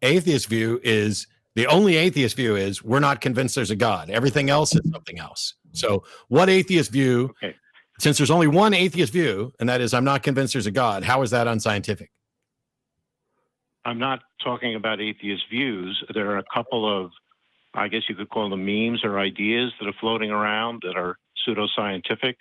atheist view is the only atheist view is we're not convinced there's a God. Everything else is something else. So what atheist view, Okay. since there's only one atheist view, and that is I'm not convinced there's a God, how is that unscientific? I'm not talking about atheist views. There are a couple of, I guess you could call them memes or ideas that are floating around that are pseudoscientific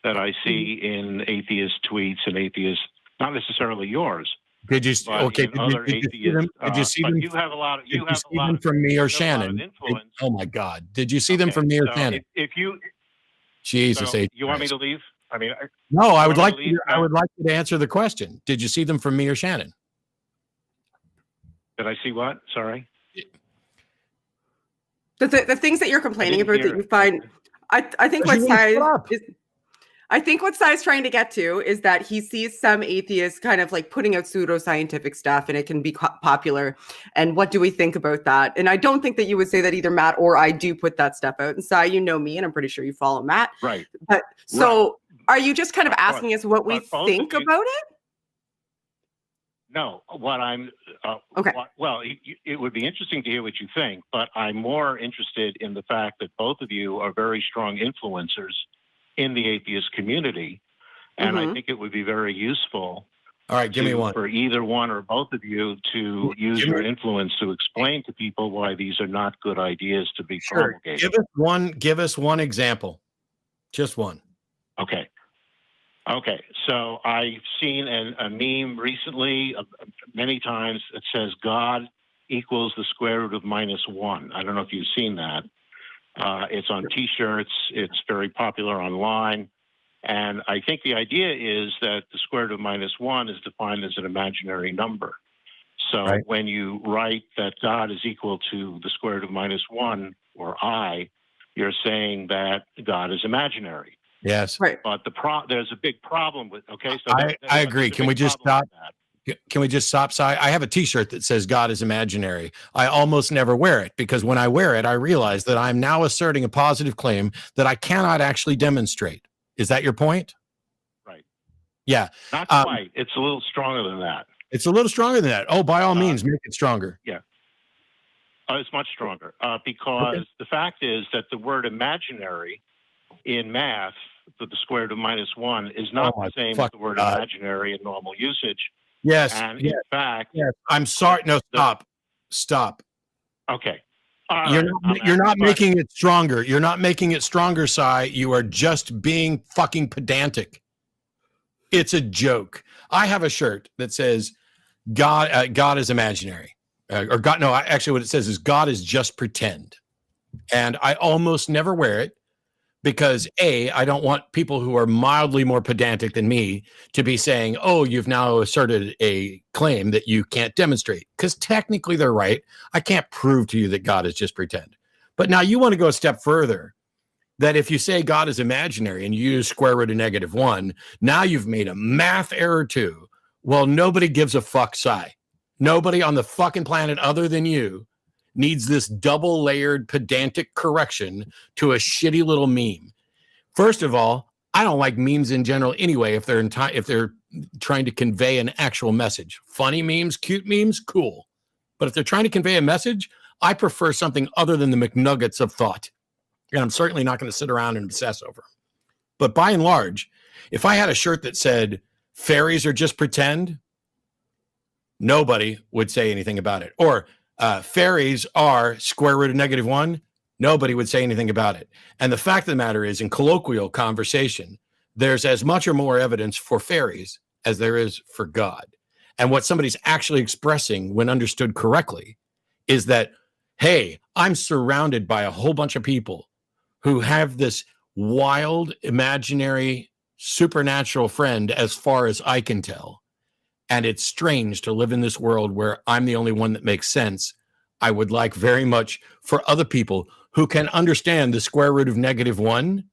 that I see in atheist tweets and atheist, not necessarily yours. Did you But okay? in other Did you see them? you have a lot of Did you see them from me or Shannon? influence. Oh my God! Did you see them from me or Shannon? If you, Jesus, so you want me to leave? I mean, no. I would like you to answer the question. Did you see them from me or Shannon? Did I see what? Sorry. The things that you're complaining about that you find, I think what Sai's trying to get to is that he sees some atheists kind of like putting out pseudoscientific stuff and it can be popular. And what do we think about that? And I don't think that you would say that either Matt or I do put that stuff out. And Sai, you know me, and I'm pretty sure you follow Matt. Right. But so are you just kind of asking us what we think about it? No, what I'm okay. It would be interesting to hear what you think, but I'm more interested in the fact that both of you are very strong influencers in the atheist community, and I think it would be very useful. All right, give me one for either one or both of you to use your influence to explain to people why these are not good ideas to be promulgated. Give us one example, just one. Okay, so I've seen a meme recently many times that says God equals the square root of -1. I don't know if you've seen that. It's on T-shirts. It's very popular online. And I think the idea is that the square root of -1 is defined as an imaginary number. So when you write that God is equal to the square root of -1 or I, you're saying that God is imaginary. Yes. Right. But there's a big problem with, so I agree. Can we just stop? Can we just stop? I have a T-shirt that says God is imaginary. I almost never wear it because when I wear it, I realize that I'm now asserting a positive claim that I cannot actually demonstrate. Is that your point? Right. Yeah. Not quite. It's a little stronger than that. It's a little stronger than that. Oh, by all means, make it stronger. Yeah. It's much stronger because the fact is that the word imaginary in math, the square root of -1 is not the same as the word imaginary in normal usage. Yes. And in fact, I'm sorry. No, stop. Okay. You're not making it stronger. You're not making it stronger, Sai. You are just being fucking pedantic. It's a joke. I have a shirt that says God is imaginary. Actually what it says is God is just pretend. And I almost never wear it. Because I don't want people who are mildly more pedantic than me to be saying, oh, you've now asserted a claim that you can't demonstrate. Because technically they're right. I can't prove to you that God is just pretend. But now you want to go a step further, that if you say God is imaginary and you use square root of -1, now you've made a math error too. Well, nobody gives a fuck, Sai. Nobody on the fucking planet other than you needs this double-layered pedantic correction to a shitty little meme. First of all, I don't like memes in general anyway if they're trying to convey an actual message. Funny memes, cute memes, cool. But if they're trying to convey a message, I prefer something other than the McNuggets of thought. And I'm certainly not going to sit around and obsess over them. But by and large, if I had a shirt that said fairies are just pretend, nobody would say anything about it. Or fairies are square root of -1, nobody would say anything about it. And the fact of the matter is, in colloquial conversation, there's as much or more evidence for fairies as there is for God. And what somebody's actually expressing when understood correctly is that, hey, I'm surrounded by a whole bunch of people who have this wild, imaginary, supernatural friend as far as I can tell. And it's strange to live in this world where I'm the only one that makes sense. I would like very much for other people who can understand the square root of -1,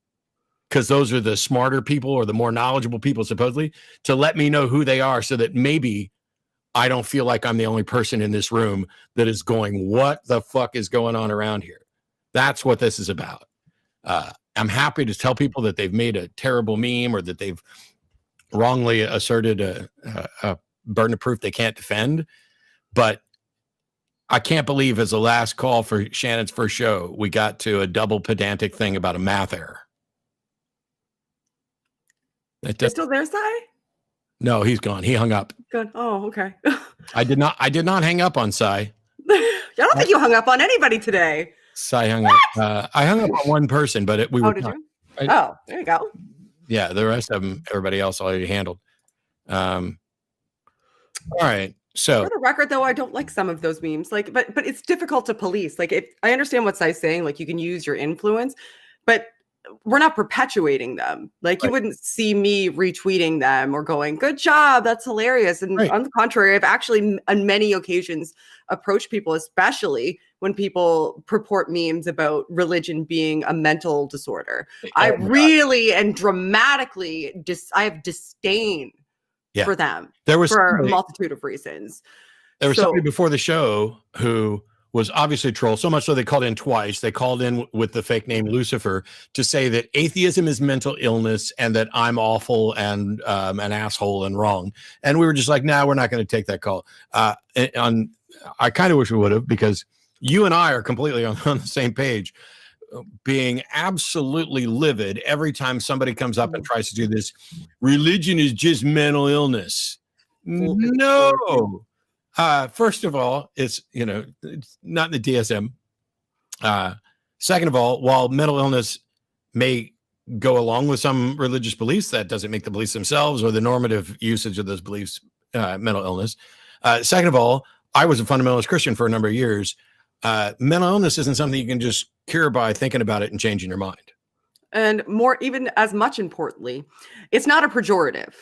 because those are the smarter people or the more knowledgeable people, supposedly, to let me know who they are so that maybe I don't feel like I'm the only person in this room that is going, what the fuck is going on around here? That's what this is about. I'm happy to tell people that they've made a terrible meme or that they've wrongly asserted a burden of proof they can't defend. But I can't believe as the last call for Shannon's first show, we got to a double pedantic thing about a math error. Is still there, Cy? No, he's gone. He hung up. Good. Oh, okay. I did not hang up on Cy. I don't think you hung up on anybody today. Cy hung up. I hung up on one person, but we were. Oh, did you? Oh, there you go. Yeah, the rest of them, everybody else already handled. All right. So for the record, though, I don't like some of those memes. Like, but it's difficult to police. Like, if I understand what Cy's saying, like you can use your influence, but we're not perpetuating them. Like you wouldn't see me retweeting them or going, "Good job, that's hilarious." And on the contrary, I've actually on many occasions approached people, especially when people purport memes about religion being a mental disorder. I really and dramatically I have disdain for them. There was for a multitude of reasons. There was somebody before the show who was obviously a troll, so much so they called in twice. They called in with the fake name Lucifer to say that atheism is mental illness and that I'm awful and an asshole and wrong. And we were just like, nah, we're not going to take that call. I kind of wish we would have, because you and I are completely on the same page, being absolutely livid every time somebody comes up and tries to do this. Religion is just mental illness. No. First of all, it's not in the DSM. Second of all, while mental illness may go along with some religious beliefs, that doesn't make the beliefs themselves or the normative usage of those beliefs mental illness. Second of all, I was a fundamentalist Christian for a number of years. Mental illness isn't something you can just cure by thinking about it and changing your mind. And more, even as much importantly, it's not a pejorative.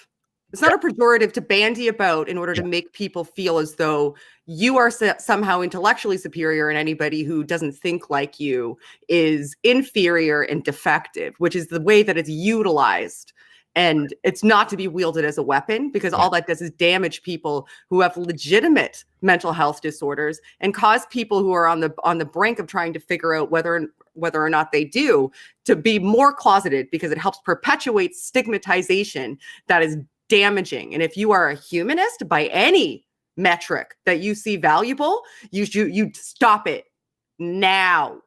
It's not a pejorative to bandy about in order to make people feel as though you are somehow intellectually superior and anybody who doesn't think like you is inferior and defective, which is the way that it's utilized. And it's not to be wielded as a weapon, because all that does is damage people who have legitimate mental health disorders and cause people who are on the brink of trying to figure out whether or not they do to be more closeted, because it helps perpetuate stigmatization that is damaging. And if you are a humanist by any metric that you see valuable, you stop it now.